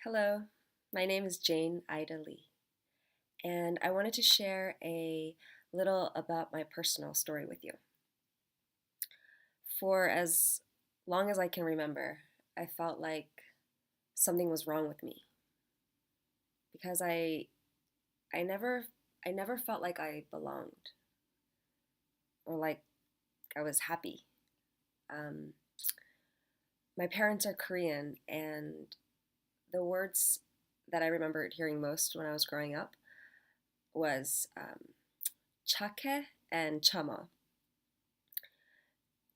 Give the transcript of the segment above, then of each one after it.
Hello, my name is Jane Ida Lee, and I wanted to share a little about my personal story with you. For as long as I can remember, I felt like something was wrong with me because I never I never felt like I belonged or like I was happy. Um, my parents are Korean, and the words that I remembered hearing most when I was growing up was "chake" and "chama."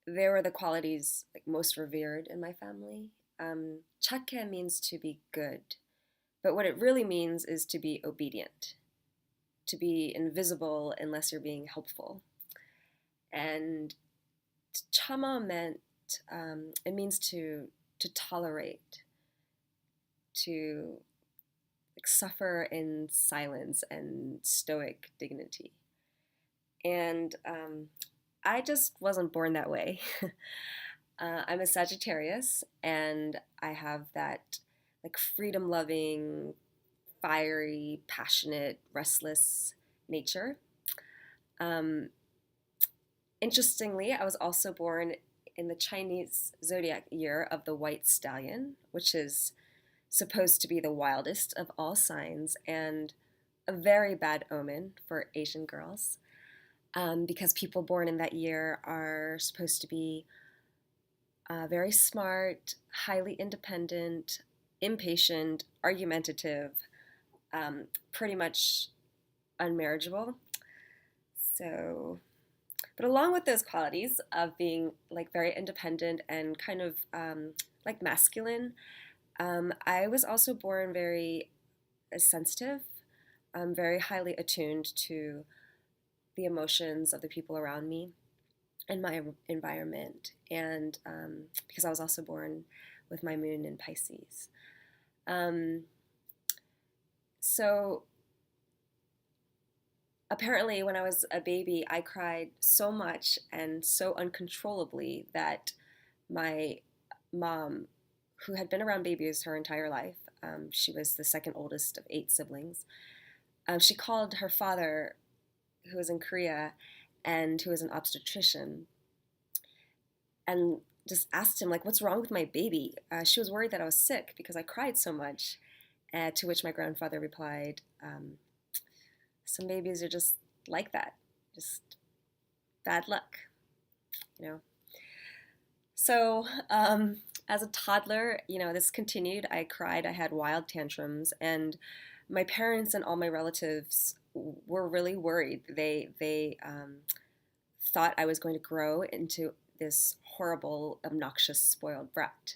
They were the qualities like most revered in my family. Chake means to be good, but what it really means is to be obedient, to be invisible unless you're being helpful. And chama meant it means to tolerate, to like, suffer in silence and stoic dignity. And I just wasn't born that way. I'm a Sagittarius, and I have that like freedom loving, fiery, passionate, restless nature. Um, Interestingly, I was also born in the Chinese zodiac year of the White Stallion, which is supposed to be the wildest of all signs and a very bad omen for Asian girls, because people born in that year are supposed to be very smart, highly independent, impatient, argumentative, pretty much unmarriageable. So, but along with those qualities of being like very independent and kind of like masculine, I was also born very sensitive, very highly attuned to the emotions of the people around me and my environment. And because I was also born with my moon in Pisces. Um, so apparently, when I was a baby, I cried so much and so uncontrollably that my mom, who had been around babies her entire life, she was the second oldest of eight siblings, she called her father, who was in Korea and who was an obstetrician, and just asked him, like, what's wrong with my baby? She was worried that I was sick because I cried so much. To which my grandfather replied, some babies are just like that, just bad luck, you know. So as a toddler, this continued. I cried, I had wild tantrums, and my parents and all my relatives were really worried. They thought I was going to grow into this horrible, obnoxious, spoiled brat.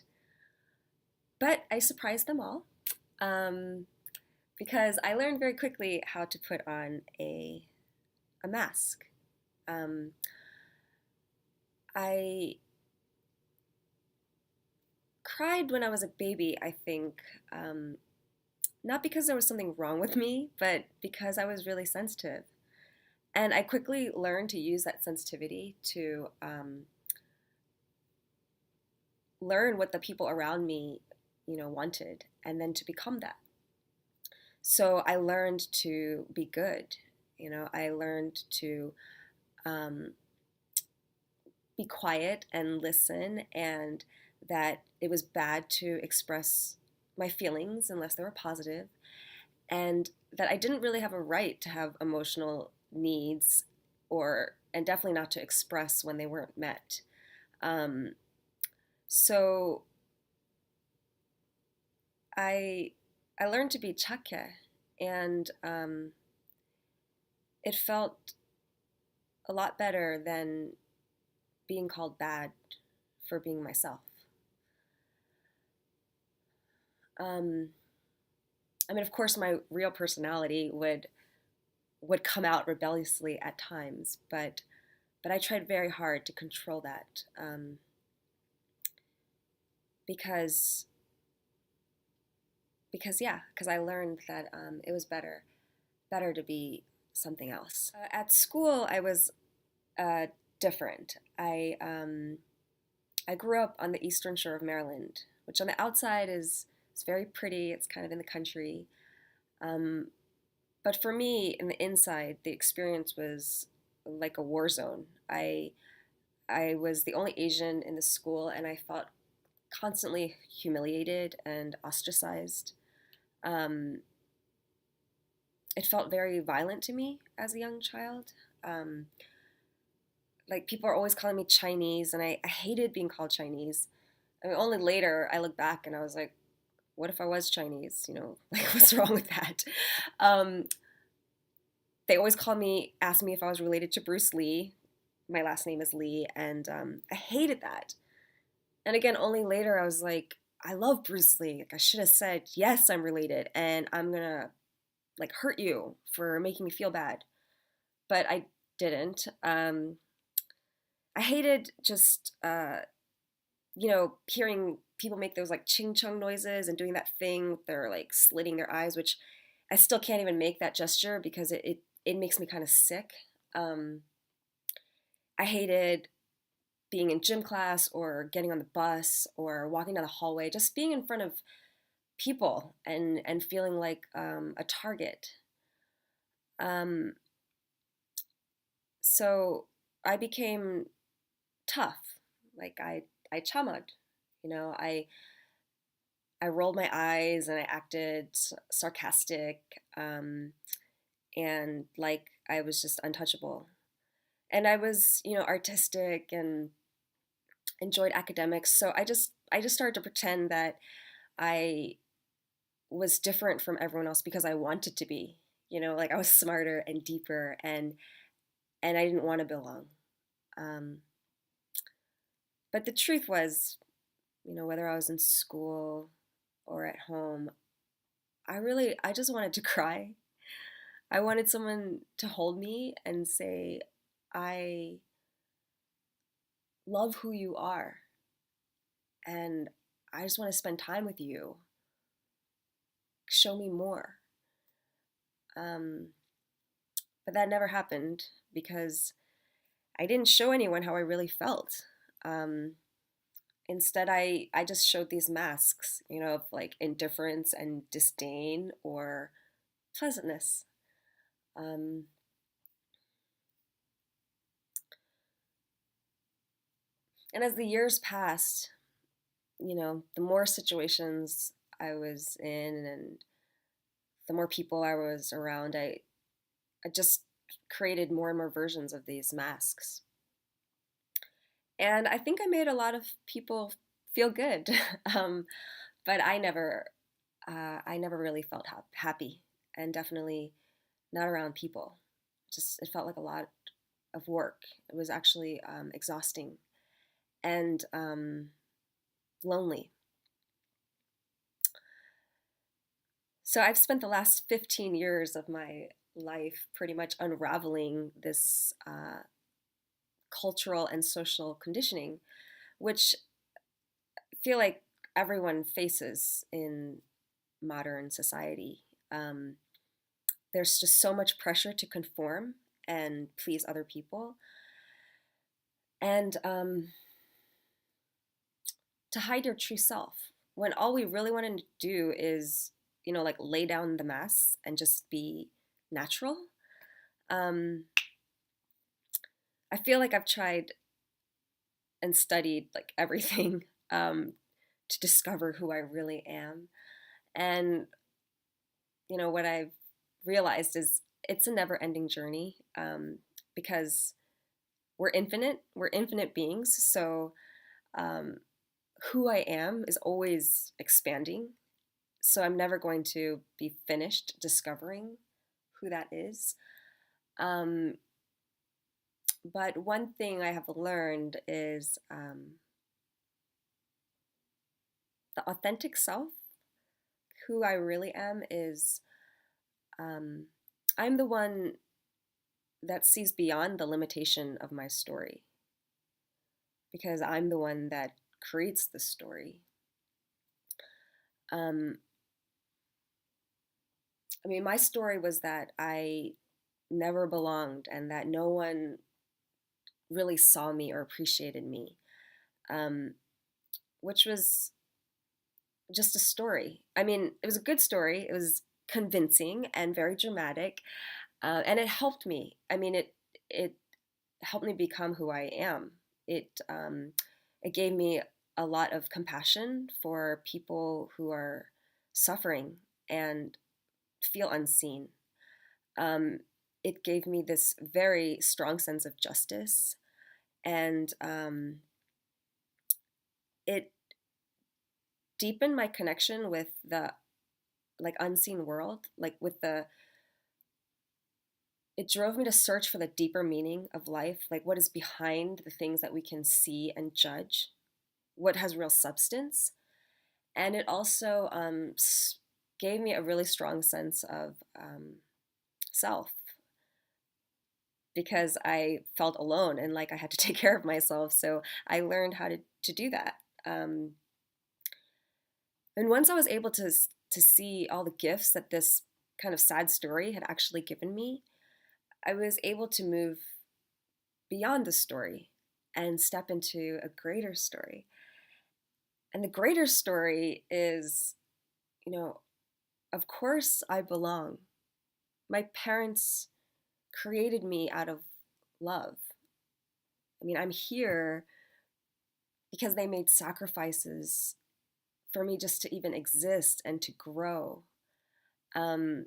But I surprised them all, um, because I learned very quickly how to put on a mask. Um, I cried when I was a baby, I think, not because there was something wrong with me, but because I was really sensitive. And I quickly learned to use that sensitivity to learn what the people around me, wanted, and then to become that. So I learned to be good. I learned to um, be quiet and listen, and that it was bad to express my feelings unless they were positive, and that I didn't really have a right to have emotional needs, or and definitely not to express when they weren't met. Um, so I I learned to be chake, and it felt a lot better than being called bad for being myself. Um, I mean, of course, my real personality would come out rebelliously at times, but I tried very hard to control that, because because I learned that it was better to be something else. At school, I was uh, different. I grew up on the eastern shore of Maryland, which on the outside is It's very pretty. It's kind of in the country. Um, but for me, in the inside, the experience was like a war zone. I was the only Asian in the school, and I felt constantly humiliated and ostracized. Um, it felt very violent to me as a young child. Um, like people are always calling me Chinese, and I hated being called Chinese. I mean, only later I look back and I was like, what if I was Chinese? You know, like what's wrong with that? Um, they always ask me if I was related to Bruce Lee. My last name is Lee, and I hated that. And again, only later I was like, I love Bruce Lee. Like I should have said yes, I'm related, and I'm gonna like hurt you for making me feel bad, but I didn't. I hated just hearing people make those like ching chung noises and doing that thing. They're like slitting their eyes, which I still can't even make that gesture because it makes me kind of sick. Um, I hated being in gym class or getting on the bus or walking down the hallway, just being in front of people and feeling like a target. Um, so I became tough. Like I chamad, I rolled my eyes and I acted sarcastic, and like I was just untouchable. And I was, artistic and enjoyed academics. So I just started to pretend that I was different from everyone else because I wanted to be. Like I was smarter and deeper, and I didn't want to belong. Um, but the truth was, whether I was in school or at home, I just wanted to cry. I wanted someone to hold me and say, I love who you are, and I just want to spend time with you. Show me more. Um, but that never happened because I didn't show anyone how I really felt. Um, Instead, I just showed these masks, of like indifference and disdain or pleasantness. Um, and as the years passed, the more situations I was in and the more people I was around, I just created more and more versions of these masks. And I think I made a lot of people feel good. um, but I never really felt happy, and definitely not around people. Just it felt like a lot of work. It was actually exhausting and lonely. So I've spent the last 15 years of my life pretty much unraveling this cultural and social conditioning, which I feel like everyone faces in modern society. Um, there's just so much pressure to conform and please other people, and to hide your true self when all we really want to do is, like lay down the masks and just be natural. Um, I feel like I've tried and studied like everything to discover who I really am. And, what I've realized is it's a never ending journey, because we're infinite beings. So um, who I am is always expanding. So I'm never going to be finished discovering who that is. Um, but one thing I have learned is the authentic self, who I really am, is um, I'm the one that sees beyond the limitation of my story because I'm the one that creates the story. Um, I mean, my story was that I never belonged and that no one really saw me or appreciated me, um, which was just a story. I mean, it was a good story. It was convincing and very dramatic, and it helped me. I mean, it helped me become who I am. It gave me a lot of compassion for people who are suffering and feel unseen. Um, it gave me this very strong sense of justice, and it deepened my connection with the like unseen world, like with the it drove me to search for the deeper meaning of life, like what is behind the things that we can see and judge, what has real substance. And it also gave me a really strong sense of self, because I felt alone and like I had to take care of myself. So I learned how to do that. Um, and once I was able to see all the gifts that this kind of sad story had actually given me, I was able to move beyond the story and step into a greater story. And the greater story is, you know, of course I belong. My parents created me out of love. I mean, I'm here because they made sacrifices for me just to even exist and to grow. Um,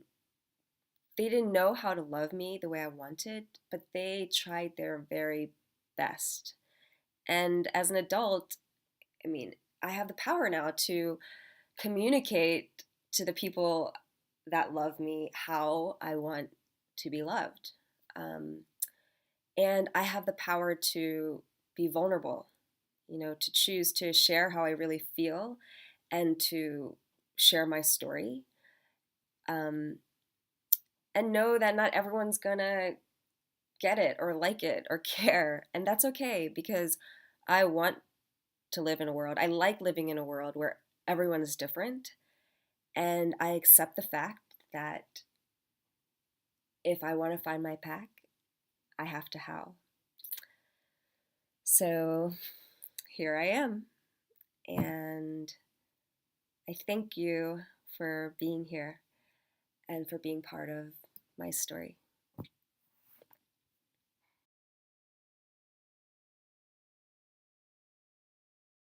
they didn't know how to love me the way I wanted, but they tried their very best. And as an adult, I mean, I have the power now to communicate to the people that love me how I want to be loved. Um, and I have the power to be vulnerable, to choose to share how I really feel and to share my story. Um, and know that not everyone's gonna get it or like it or care. And that's okay, because I want to live in a world, I like living in a world where everyone is different. And I accept the fact that if I want to find my pack, I have to howl. So here I am. And I thank you for being here and for being part of my story.